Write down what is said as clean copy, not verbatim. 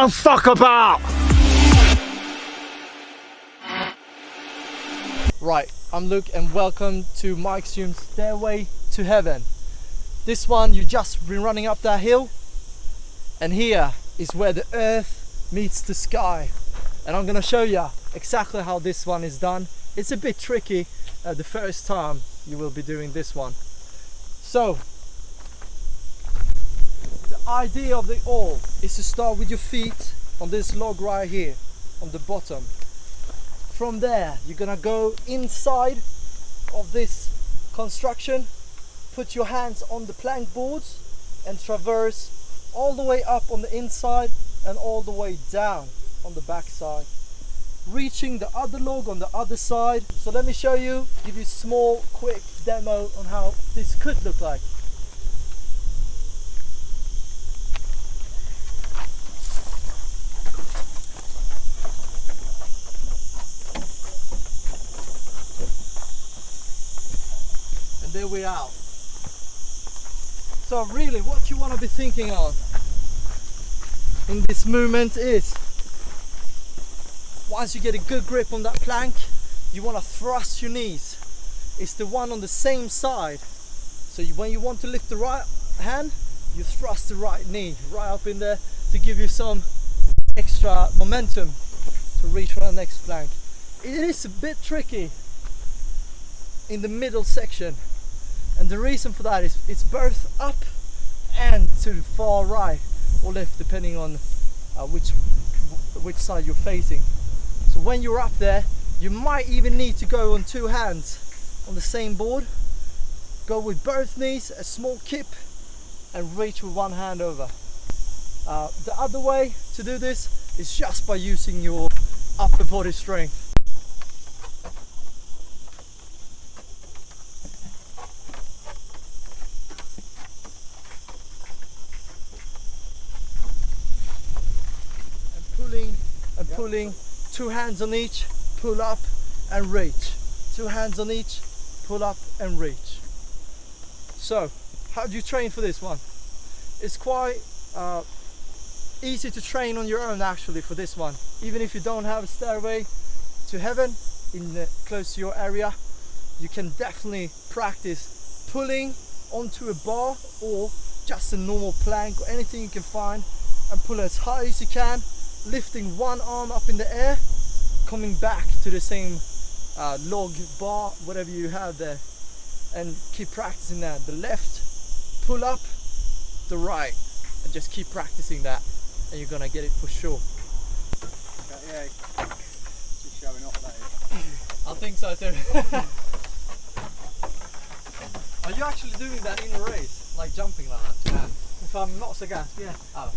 don't fuck about! Right, I'm Luke and welcome to mikesgymm's Stairway to Heaven. This one, you just been running up that hill, and here is where the earth meets the sky. And I'm gonna show you exactly how this one is done. It's a bit tricky the first time you will be doing this one. So, the idea of it all is to start with your feet on this log right here, on the bottom. From there, you're gonna go inside of this construction, put your hands on the plank boards and traverse all the way up on the inside and all the way down on the back side, reaching the other log on the other side. So let me show you, give you a small quick demo on how this could look like. And there we are. So really what you want to be thinking on in this movement is, once you get a good grip on that plank, you want to thrust your knees. It's the one on the same side. So when you want to lift the right hand, you thrust the right knee right up in there to give you some extra momentum to reach for the next plank. It is a bit tricky in the middle section. And the reason for that is it's both up and to the far right or left, depending on which side you're facing. So when you're up there, you might even need to go on two hands on the same board. Go with both knees, a small kip, and reach with one hand over. The other way to do this is just by using your upper body strength. Pulling, two hands on each, pull up and reach. Two hands on each, pull up and reach. So, how do you train for this one? It's quite easy to train on your own actually for this one. Even if you don't have a stairway to heaven close to your area, you can definitely practice pulling onto a bar or just a normal plank or anything you can find, and pull as high as you can, lifting one arm up in the air, coming back to the same log, bar, whatever you have there, and keep practicing that. The left, pull up, the right, and just keep practicing that, and you're gonna get it for sure. Yeah, just showing off that is. I think so too. Are you actually doing that in a race? Like jumping like that? Yeah. If I'm not so gassed, yeah. Oh.